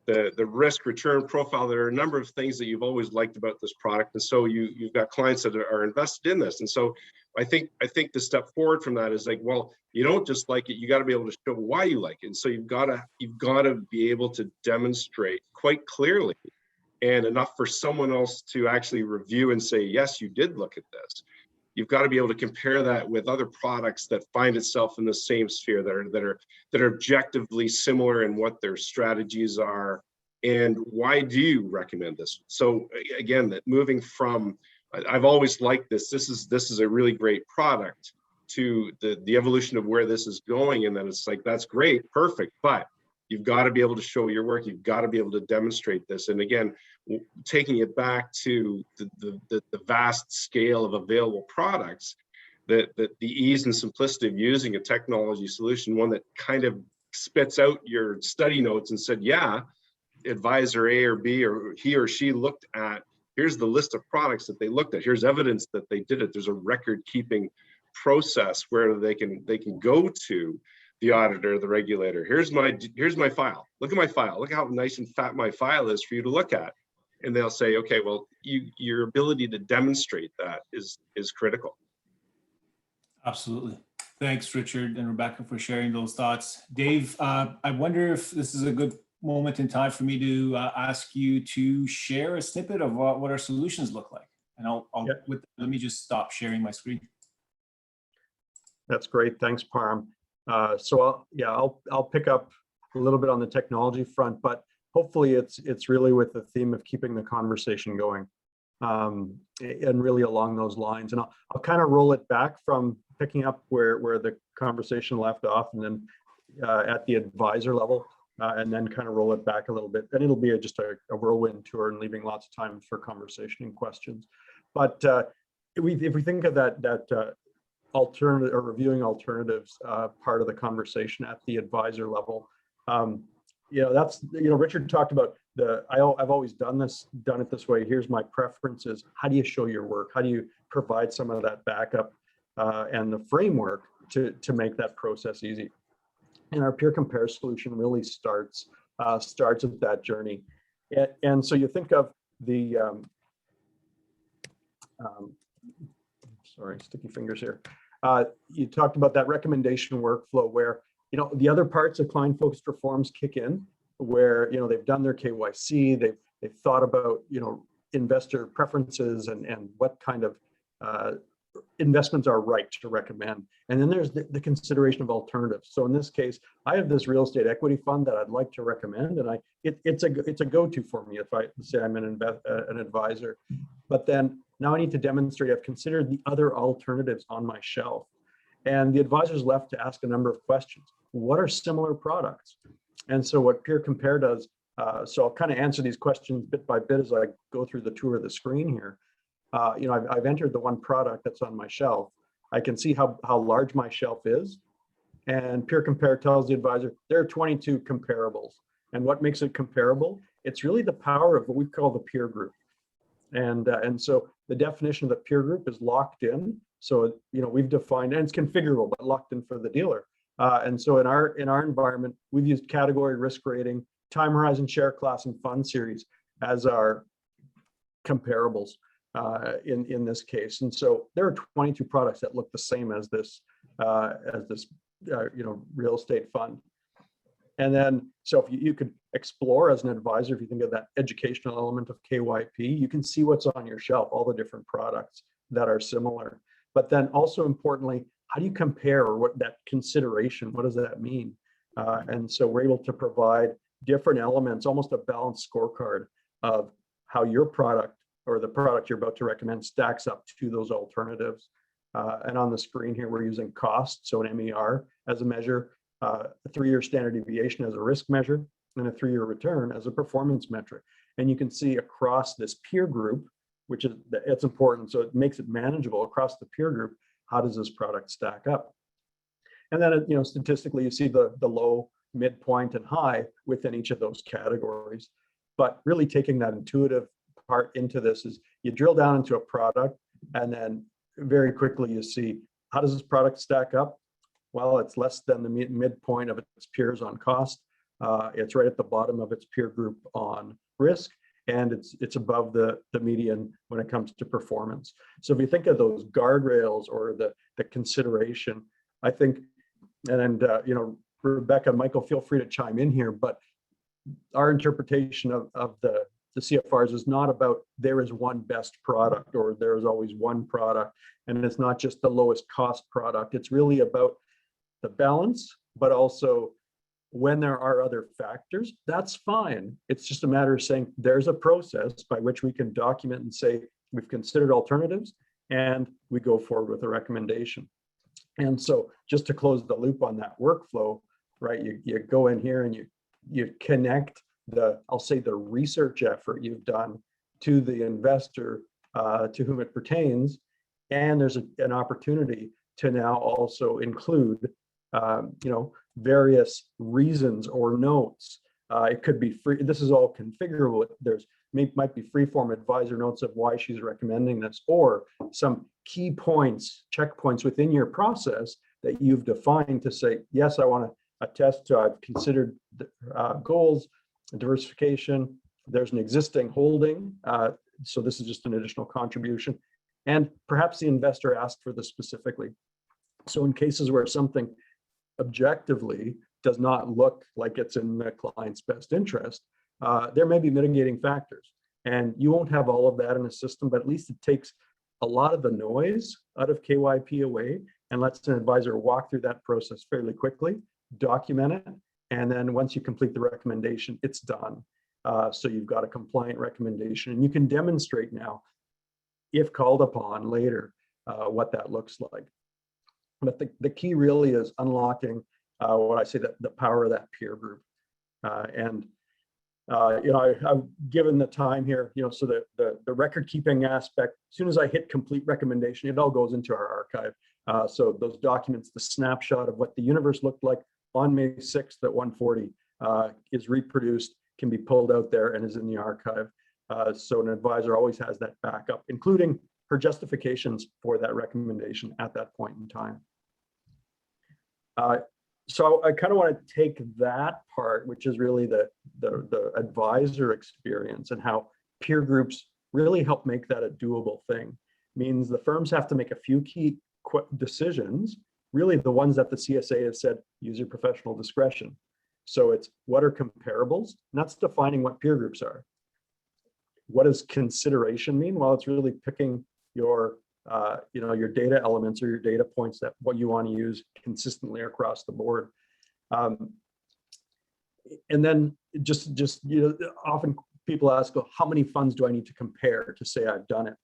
the risk return profile. There are a number of things that you've always liked about this product, and so you've got clients that are invested in this. And so I think the step forward from that is like, well, you don't just like it, you got to be able to show why you like it. And so you've got to be able to demonstrate quite clearly, and enough for someone else to actually review and say, yes, you did look at this. You've got to be able to compare that with other products that find itself in the same sphere, that are objectively similar in what their strategies are, and why do you recommend this? So again, that moving from, I've always liked this. This is a really great product, to the evolution of where this is going, and then it's like, that's great, perfect, but you've got to be able to show your work. You've got to be able to demonstrate this. And again, taking it back to the vast scale of available products, that the ease and simplicity of using a technology solution, one that kind of spits out your study notes and said, yeah, advisor A or B, or he or she looked at, here's the list of products that they looked at. Here's evidence that they did it. There's a record keeping process where they can go to the auditor, the regulator. Here's my file. Look at my file. Look how nice and fat my file is for you to look at. And they'll say, okay, well, your ability to demonstrate that is critical. Absolutely. Thanks, Richard and Rebecca, for sharing those thoughts. Dave, I wonder if this is a good moment in time for me to ask you to share a snippet of what our solutions look like. And let me just stop sharing my screen. That's great. Thanks, Param. So I'll pick up a little bit on the technology front, but hopefully it's really with the theme of keeping the conversation going, and really along those lines. And I'll kind of roll it back from picking up where the conversation left off, and then at the advisor level, and then kind of roll it back a little bit. And it'll be just a whirlwind tour, and leaving lots of time for conversation and questions. But if we think of that alternative or reviewing alternatives part of the conversation at the advisor level, that's, Richard talked about I've always done it this way. Here's my preferences. How do you show your work? How do you provide some of that backup and the framework to make that process easy? And our peer compare solution really starts with that journey. And so you think of the, sorry, sticky fingers here. You talked about that recommendation workflow where, the other parts of client-focused reforms kick in, where, they've done their KYC, they've thought about, investor preferences and what kind of investments are right to recommend. And then there's the consideration of alternatives. So in this case, I have this real estate equity fund that I'd like to recommend, and it's a go-to for me if I say I'm an advisor. But then now I need to demonstrate I've considered the other alternatives on my shelf. And the advisor is left to ask a number of questions. What are similar products? And so what peer compare does, so I'll kind of answer these questions bit by bit as I go through the tour of the screen here. I've entered the one product that's on my shelf. I can see how large my shelf is. And peer compare tells the advisor there are 22 comparables. And what makes it comparable? It's really the power of what we call the peer group. And so the definition of the peer group is locked in. So, we've defined, and it's configurable, but locked in for the dealer. And so in our environment, we've used category, risk rating, time horizon, share class, and fund series as our comparables in this case. And so there are 22 products that look the same as this real estate fund. And then, so if you could explore as an advisor, if you think of that educational element of KYP, you can see what's on your shelf, all the different products that are similar. But then also importantly, how do you compare, or what that consideration, what does that mean? And so we're able to provide different elements, almost a balanced scorecard of how your product or the product you're about to recommend stacks up to those alternatives. And on the screen here, we're using cost, so an MER as a measure, a 3-year standard deviation as a risk measure, and a 3-year return as a performance metric. And you can see across this peer group, which is, it's important, so it makes it manageable across the peer group, how does this product stack up? And then, statistically, you see the low, midpoint, and high within each of those categories. But really taking that intuitive part into this is you drill down into a product, and then very quickly you see, how does this product stack up? Well, it's less than the midpoint of its peers on cost. It's right at the bottom of its peer group on risk, and it's above the median when it comes to performance. So if you think of those guardrails or the consideration, I think, and Rebecca, Michael, feel free to chime in here, but our interpretation of the CFRs is not about there is one best product or there is always one product, and it's not just the lowest cost product. It's really about the balance, but also when there are other factors, that's fine. It's just a matter of saying there's a process by which we can document and say we've considered alternatives and we go forward with a recommendation. And so just to close the loop on that workflow, right, you go in here and you connect I'll say the research effort you've done to the investor to whom it pertains, and there's an opportunity to now also include various reasons or notes. It could be free. This is all configurable. Might be free-form advisor notes of why she's recommending this, or some key points, checkpoints within your process that you've defined to say, yes, I want to attest to, I've considered goals, diversification, there's an existing holding, so this is just an additional contribution, and perhaps the investor asked for this specifically. So in cases where something objectively does not look like it's in the client's best interest, there may be mitigating factors, and you won't have all of that in a system, but at least it takes a lot of the noise out of KYP away and lets an advisor walk through that process fairly quickly, document it, and then once you complete the recommendation, it's done. So you've got a compliant recommendation, and you can demonstrate now, if called upon later, what that looks like. But the key really is unlocking what I say, the power of that peer group. I've given the time here, so the record keeping aspect, as soon as I hit complete recommendation, it all goes into our archive. So those documents, the snapshot of what the universe looked like on May 6th at 1:40, is reproduced, can be pulled out there and is in the archive. So an advisor always has that backup, including her justifications for that recommendation at that point in time. So I kind of want to take that part, which is really the advisor experience, and how peer groups really help make that a doable thing. Means the firms have to make a few key decisions, really the ones that the CSA has said, use your professional discretion. So it's what are comparables? And that's defining what peer groups are. What does consideration mean? Well, it's really picking your your data elements or your data points, that what you want to use consistently across the board. And then just often people ask, well, how many funds do I need to compare to say I've done it?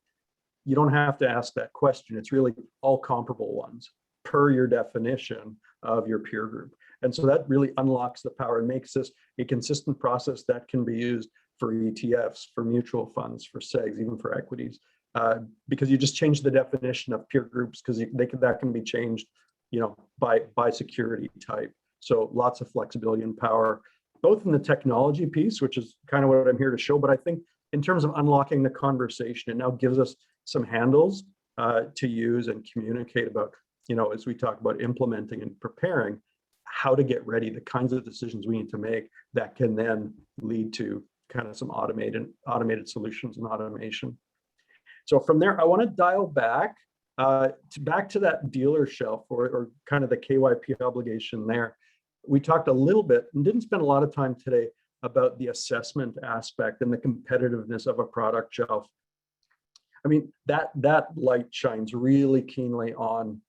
You don't have to ask that question. It's really all comparable ones per your definition of your peer group. And so that really unlocks the power and makes this a consistent process that can be used for ETFs, for mutual funds, for SEGs, even for equities. Because you just change the definition of peer groups, because that can be changed, by security type. So lots of flexibility and power, both in the technology piece, which is kind of what I'm here to show, but I think in terms of unlocking the conversation, it now gives us some handles to use and communicate about, as we talk about implementing and preparing, how to get ready, the kinds of decisions we need to make that can then lead to kind of some automated solutions and automation. So from there, I want to dial back to that dealer shelf or kind of the KYP obligation there. We talked a little bit and didn't spend a lot of time today about the assessment aspect and the competitiveness of a product shelf. I mean, that light shines really keenly on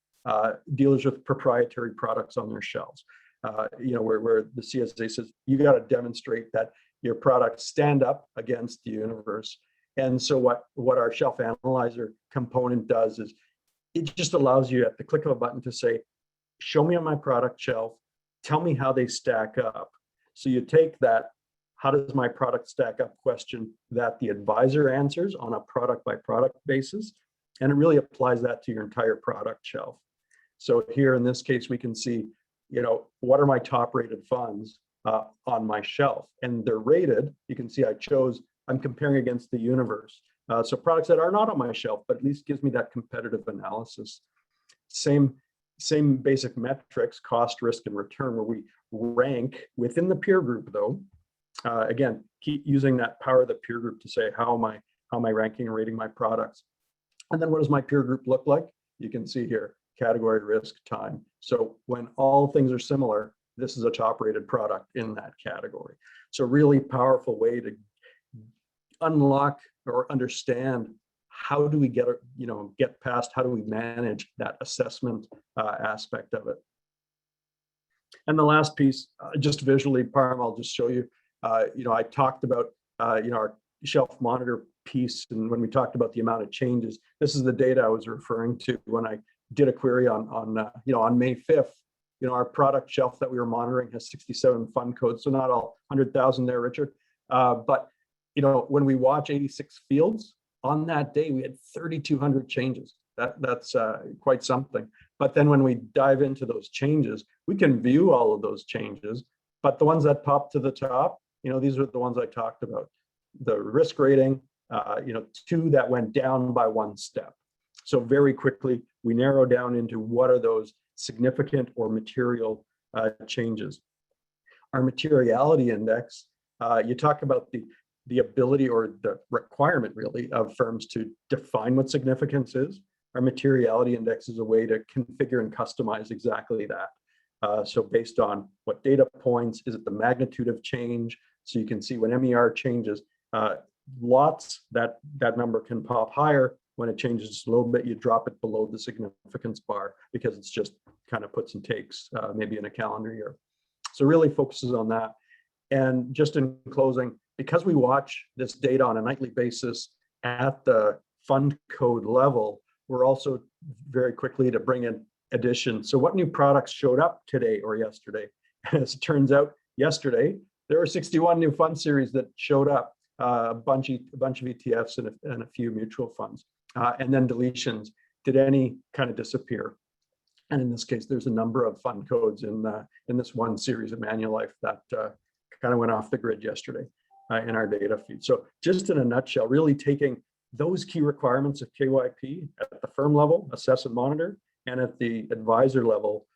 dealers with proprietary products on their shelves. Where the CSA says you got to demonstrate that your products stand up against the universe. And so what our shelf analyzer component does is it just allows you at the click of a button to say, show me on my product shelf, tell me how they stack up. So you take that, how does my product stack up question that the advisor answers on a product by product basis, and it really applies that to your entire product shelf. So here in this case, we can see, what are my top rated funds on my shelf, and they're rated. You can see I'm comparing against the universe. So products that are not on my shelf, but at least gives me that competitive analysis. Same basic metrics, cost, risk, and return, where we rank within the peer group though. Again, keep using that power of the peer group to say, how am I ranking and rating my products? And then what does my peer group look like? You can see here, category, risk, time. So when all things are similar, this is a top rated product in that category. So really powerful way to unlock or understand how do we get past, how do we manage that assessment aspect of it. And the last piece, just visually, Parm, I'll just show you, I talked about, our shelf monitor piece. And when we talked about the amount of changes, this is the data I was referring to when I did a query on May 5th. Our product shelf that we were monitoring has 67 fund codes, so not all 100,000 there, Richard. But when we watch 86 fields on that day, we had 3,200 changes. That's quite something. But then when we dive into those changes, we can view all of those changes. But the ones that pop to the top, these are the ones I talked about. The risk rating, 2 that went down by 1 step. So very quickly, we narrow down into what are those significant or material changes. Our materiality index, you talk about the ability or the requirement really of firms to define what significance is. Our materiality index is a way to configure and customize exactly that. So based on what data points, is it the magnitude of change? So you can see when MER changes, that number can pop higher. When it changes just a little bit, you drop it below the significance bar because it's just kind of puts and takes maybe in a calendar year. So really focuses on that. And just in closing, because we watch this data on a nightly basis at the fund code level, we're also very quickly to bring in additions. So what new products showed up today or yesterday? As it turns out, yesterday, there were 61 new fund series that showed up, a bunch of ETFs and a few mutual funds. And then deletions. Did any kind of disappear? And in this case, there's a number of fund codes in this one series of Manulife that kind of went off the grid yesterday in our data feed. So just in a nutshell, really taking those key requirements of KYP at the firm level, assess and monitor, and at the advisor level,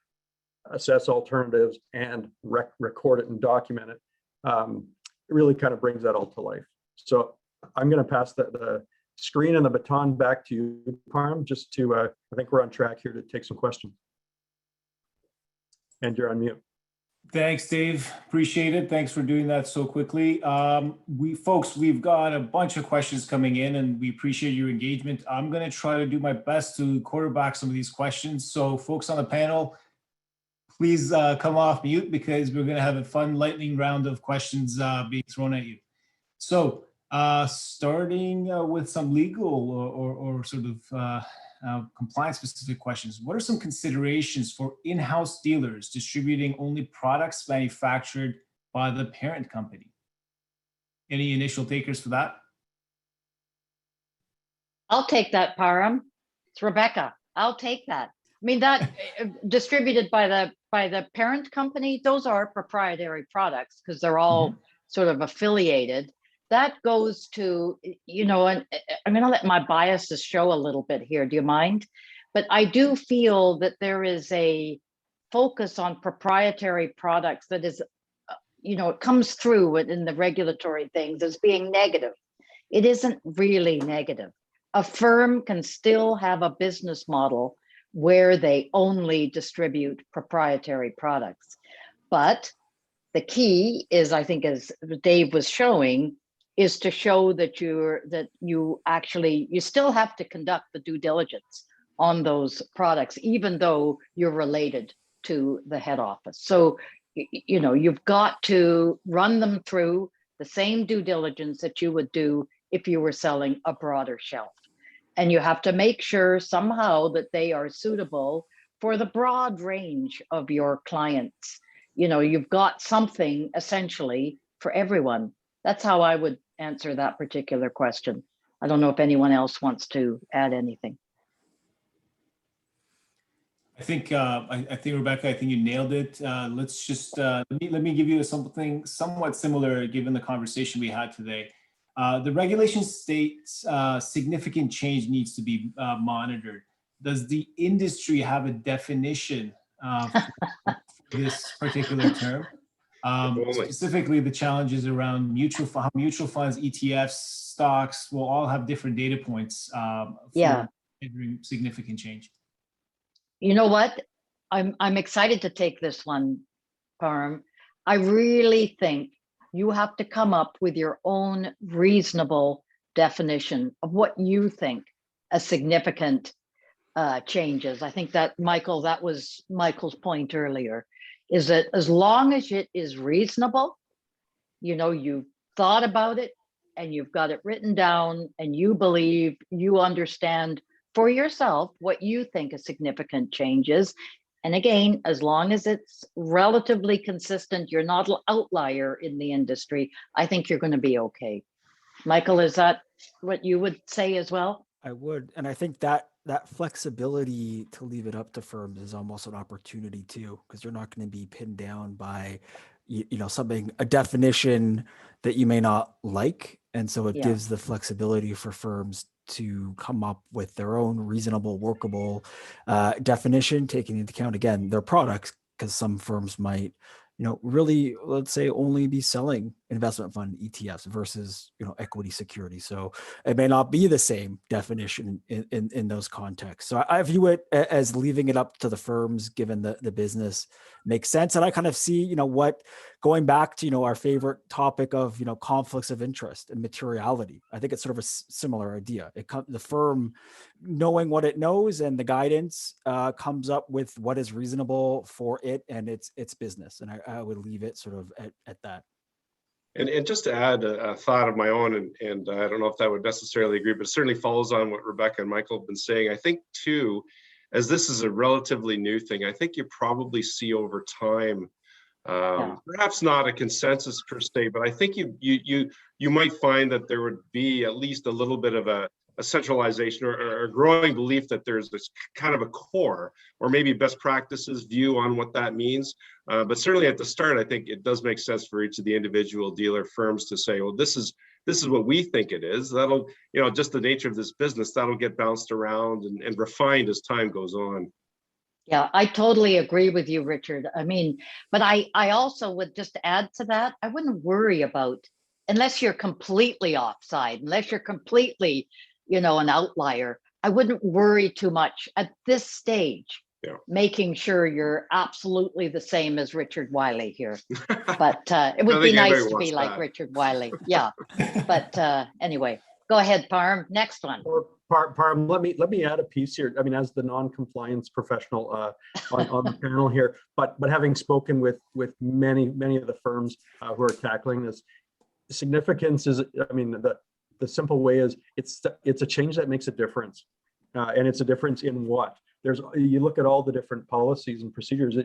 assess alternatives and record it and document it. It really kind of brings that all to life. So I'm going to pass the screen and the baton back to you, Parm, just to, I think we're on track here to take some questions. And you're on mute. Thanks, Dave. Appreciate it. Thanks for doing that so quickly. We've got a bunch of questions coming in and we appreciate your engagement. I'm going to try to do my best to quarterback some of these questions. So folks on the panel, please come off mute because we're going to have a fun lightning round of questions being thrown at you. So starting with some legal or sort of compliance specific questions. What are some considerations for in-house dealers distributing only products manufactured by the parent company? Any initial takers for that? I'll take that, Parham. It's Rebecca. I'll take that. I mean, that distributed by the parent company, those are proprietary products because they're all sort of affiliated. That goes to, you know, and I'm going to let my biases show a little bit here. Do you mind? But I do feel that there is a focus on proprietary products that is, you know, it comes through in the regulatory things as being negative. It isn't really negative. A firm can still have a business model where they only distribute proprietary products. But the key is, I think, as Dave was showing, is to show that you still have to conduct the due diligence on those products, even though you're related to the head office. So, you know, you've got to run them through the same due diligence that you would do if you were selling a broader shelf. And you have to make sure somehow that they are suitable for the broad range of your clients. You know, you've got something essentially for everyone. That's how I would answer that particular question. I don't know if anyone else wants to add anything. I think Rebecca, I think you nailed it. Let's just let me give you something somewhat similar given the conversation we had today. The regulation states significant change needs to be monitored. Does the industry have a definition for this particular term? Specifically, the challenges around mutual funds, ETFs, stocks will all have different data points for significant change. You know what? I'm excited to take this one, Parm. I really think you have to come up with your own reasonable definition of what you think a significant change is. I think that, Michael, that was Michael's point earlier, is that as long as it is reasonable, you know, you've thought about it and you've got it written down and you believe you understand for yourself what you think a significant change is. And again, as long as it's relatively consistent, you're not an outlier in the industry, I think you're going to be okay. Michael, is that what you would say as well? I would. And I think that flexibility to leave it up to firms is almost an opportunity too, because you're not going to be pinned down by, you know, a definition that you may not like. And so it gives the flexibility for firms to come up with their own reasonable, workable definition, taking into account, again, their products, because some firms might, you know, really, let's say, only be selling investment fund ETFs versus, you know, equity security. So it may not be the same definition in those contexts. So I view it as leaving it up to the firms, given the business makes sense. And I kind of see, you know, going back to, you know, our favorite topic of, you know, conflicts of interest and materiality. I think it's sort of a similar idea. The firm knowing what it knows and the guidance comes up with what is reasonable for it and its business. And I would leave it sort of at that. And just to add a thought of my own, and I don't know if that would necessarily agree, but it certainly follows on what Rebecca and Michael have been saying. I think too, as this is a relatively new thing, I think you probably see over time, perhaps not a consensus per se, but I think you might find that there would be at least a little bit of a a centralization or a growing belief that there's this kind of a core or maybe best practices view on what that means. But certainly at the start, I think it does make sense for each of the individual dealer firms to say, well, this is what we think it is. That'll, just the nature of this business, that'll get bounced around and refined as time goes on. Yeah, I totally agree with you, Richard. I mean, but I also would just add to that, I wouldn't worry about, unless you're completely offside, unless you're completely, an outlier, I wouldn't worry too much at this stage, making sure you're absolutely the same as Richard Wylie here. But it would be nice to be like Richard Wylie. Yeah. But anyway, go ahead, Parm. Next one. Parm, let me add a piece here. I mean, as the non-compliance professional on the panel here, but having spoken with many of the firms who are tackling this, significance is, I mean, the simple way is it's a change that makes a difference, and it's a difference in what. You look at all the different policies and procedures,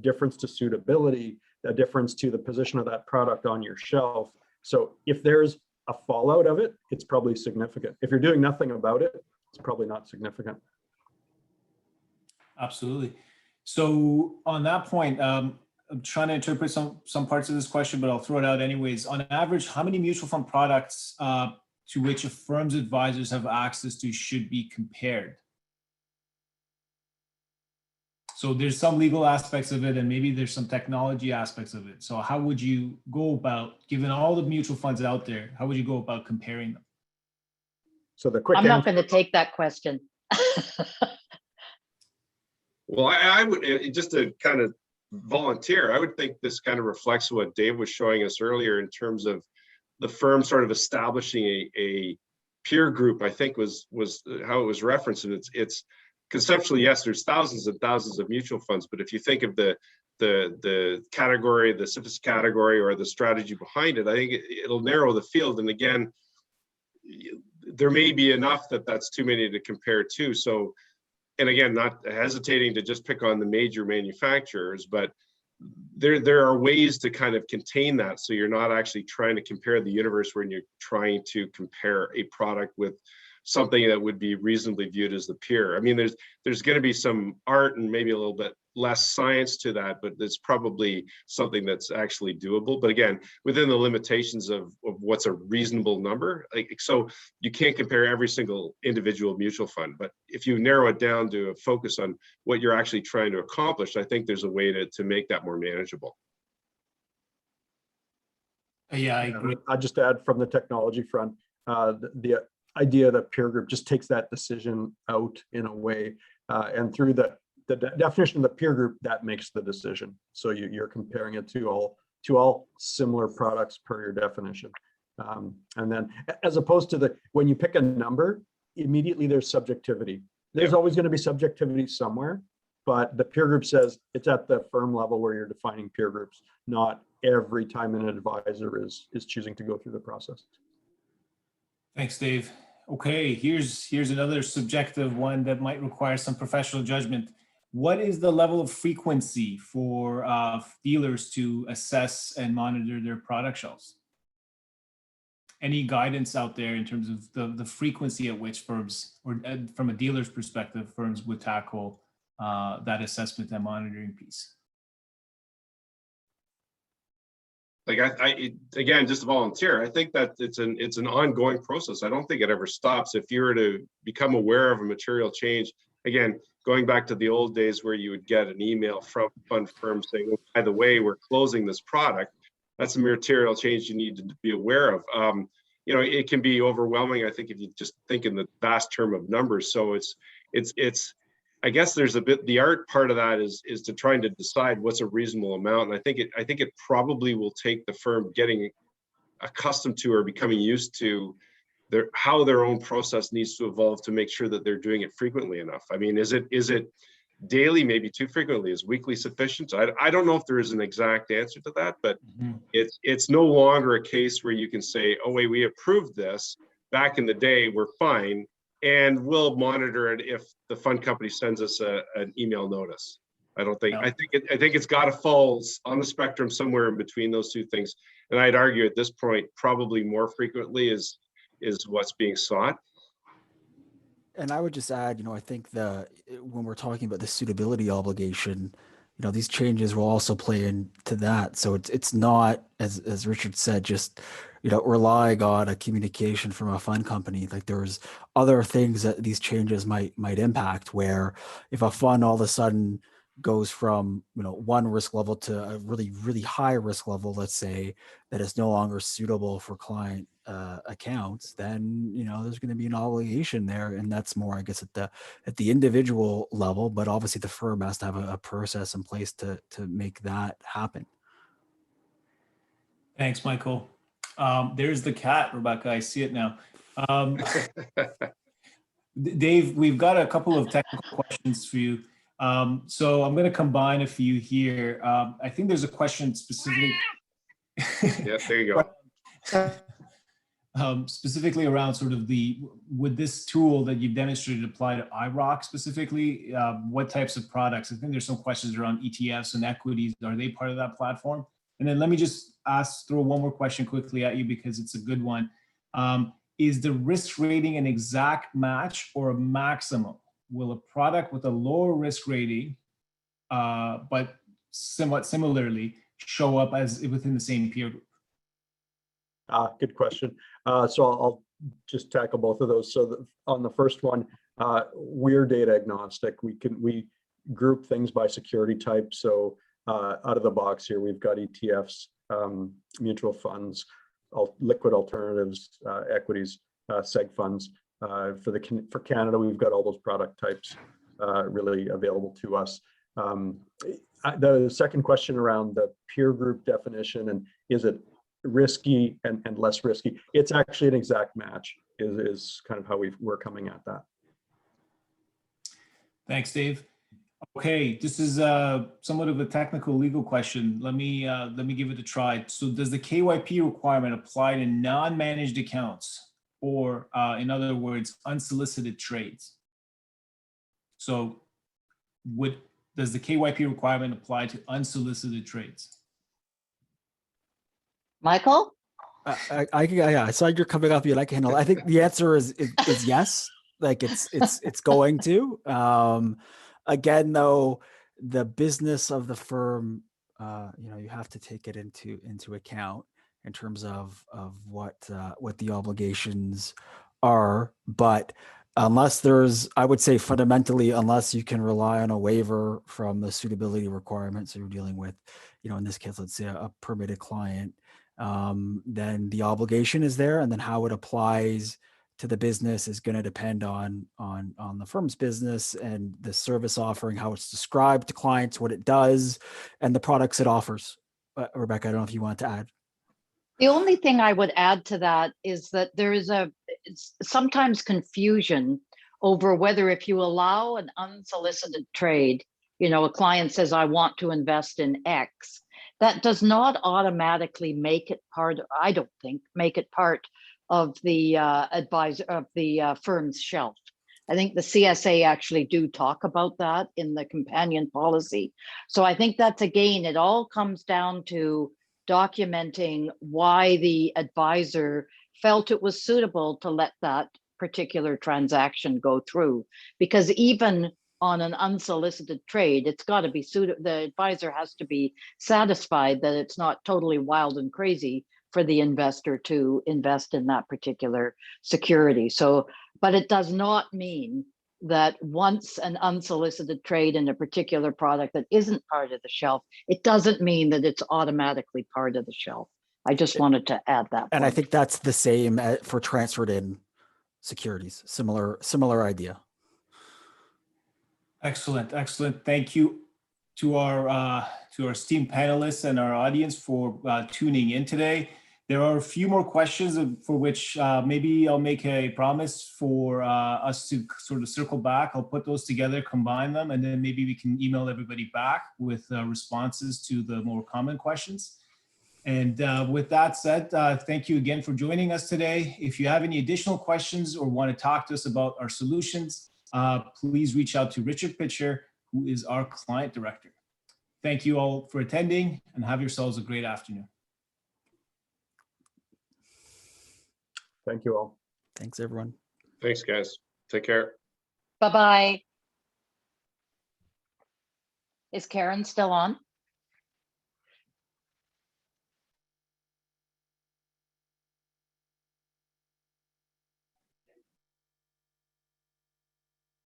difference to suitability, a difference to the position of that product on your shelf. So if there's a fallout of it, it's probably significant. If you're doing nothing about it, it's probably not significant. Absolutely. So on that point, I'm trying to interpret some parts of this question, but I'll throw it out anyways. On average, how many mutual fund products to which a firm's advisors have access to should be compared? So there's some legal aspects of it, and maybe there's some technology aspects of it. So how would you go about, given all the mutual funds out there, how would you go about comparing them? So the quick I'm not going to take that question. Well, I would, just to kind of volunteer, I would think this kind of reflects what Dave was showing us earlier in terms of the firm sort of establishing a peer group, I think was how it was referenced. And it's conceptually, yes, there's thousands and thousands of mutual funds, but if you think of the category, the SIFIS category, or the strategy behind it, I think it'll narrow the field. And again, there may be enough that's too many to compare to. So, and again, not hesitating to just pick on the major manufacturers, but there are ways to kind of contain that, so you're not actually trying to compare the universe when you're trying to compare a product with something that would be reasonably viewed as the peer. I mean, there's going to be some art and maybe a little bit less science to that, but it's probably something that's actually doable. But again, within the limitations of what's a reasonable number. So you can't compare every single individual mutual fund, but if you narrow it down to a focus on what you're actually trying to accomplish, I think there's a way to make that more manageable. Yeah, I agree. I'll just add from the technology front, the idea that peer group just takes that decision out in a way, and through the definition of the peer group, that makes the decision. So you're comparing it to all similar products per your definition, and then as opposed to when you pick a number, immediately there's subjectivity. There's always going to be subjectivity somewhere, but the peer group says it's at the firm level where you're defining peer groups, not every time an advisor is choosing to go through the process. Thanks, Dave. Okay, here's another subjective one that might require some professional judgment. What is the level of frequency for dealers to assess and monitor their product shelves? Any guidance out there in terms of the frequency at which firms, or from a dealer's perspective, firms would tackle that assessment and monitoring piece? Like again, just a volunteer, I think that it's an ongoing process. I don't think it ever stops. If you were to become aware of a material change, again, going back to the old days where you would get an email from fund firms saying, oh, by the way, we're closing this product, that's a material change you need to be aware of. It can be overwhelming, I think, if you just think in the vast term of numbers. So it's I guess there's a bit, the art part of that is to trying to decide what's a reasonable amount. And I think it probably will take the firm getting accustomed to or becoming used to how their own process needs to evolve to make sure that they're doing it frequently enough. I mean, is it daily, maybe too frequently? Is weekly sufficient? I don't know if there is an exact answer to that, but it's no longer a case where you can say, oh wait, we approved this back in the day, we're fine, and we'll monitor it if the fund company sends us an email notice. I don't think, I think it's got to fall on the spectrum somewhere in between those two things. And I'd argue at this point, probably more frequently is what's being sought. And I would just add, I think when we're talking about the suitability obligation, these changes will also play into that. So it's not, as Richard said, just, relying on a communication from a fund company. Like there's other things that these changes might impact, where if a fund all of a sudden goes from, one risk level to a really, really high risk level, let's say, that is no longer suitable for client accounts, then, there's going to be an obligation there. And that's more, I guess, at the individual level, but obviously the firm has to have a process in place to make that happen. Thanks, Michael. There's the cat, Rebecca. I see it now. Dave, we've got a couple of technical questions for you. So I'm going to combine a few here. I think there's a question specifically. Yeah, there you go. Specifically around sort of would this tool that you've demonstrated apply to IROC specifically? What types of products? I think there's some questions around ETFs and equities. Are they part of that platform? And then let me just throw one more question quickly at you because it's a good one. Is the risk rating an exact match or a maximum? Will a product with a lower risk rating, but somewhat similarly, show up as within the same peer group? Good question. So I'll just tackle both of those. So on the first one, we're data agnostic. We group things by security type. So out of the box here, we've got ETFs, mutual funds, liquid alternatives, equities, seg funds. For Canada, we've got all those product types really available to us. The second question around the peer group definition and is it risky and less risky? It's actually an exact match is kind of how we're coming at that. Thanks, Dave. Okay, this is somewhat of a technical legal question. Let me give it a try. So does the KYP requirement apply to non-managed accounts or in other words, unsolicited trades? So does the KYP requirement apply to unsolicited trades? Michael? I saw you're coming up. You like to handle. I think the answer is yes. Like it's going to. Again, though, the business of the firm, you have to take it into account in terms of what the obligations are. But unless I would say fundamentally, unless you can rely on a waiver from the suitability requirements, so you're dealing with, in this case, let's say a permitted client, then the obligation is there, and then how it applies to the business is going to depend on the firm's business and the service offering, how it's described to clients, what it does, and the products it offers. Rebecca, I don't know if you want to add. The only thing I would add to that is that there is sometimes confusion over whether if you allow an unsolicited trade, a client says, I want to invest in X, that does not automatically make it part of the advisor of the firm's shelf. I think the CSA actually do talk about that in the companion policy. So I think that's, again, it all comes down to documenting why the advisor felt it was suitable to let that particular transaction go through. Because even on an unsolicited trade, it's got to be the advisor has to be satisfied that it's not totally wild and crazy for the investor to invest in that particular security. So, but it does not mean that once an unsolicited trade in a particular product that isn't part of the shelf, it doesn't mean that it's automatically part of the shelf. I just wanted to add that. And I think that's the same for transferred in securities. Similar idea. Excellent. Thank you to our esteemed panelists and our audience for tuning in today. There are a few more questions for which maybe I'll make a promise for us to sort of circle back. I'll put those together, combine them, and then maybe we can email everybody back with responses to the more common questions. And with that said, thank you again for joining us today. If you have any additional questions or want to talk to us about our solutions, please reach out to Richard Pitcher, who is our client director. Thank you all for attending and have yourselves a great afternoon. Thank you all. Thanks, everyone. Thanks, guys. Take care. Bye-bye. Is Karen still on?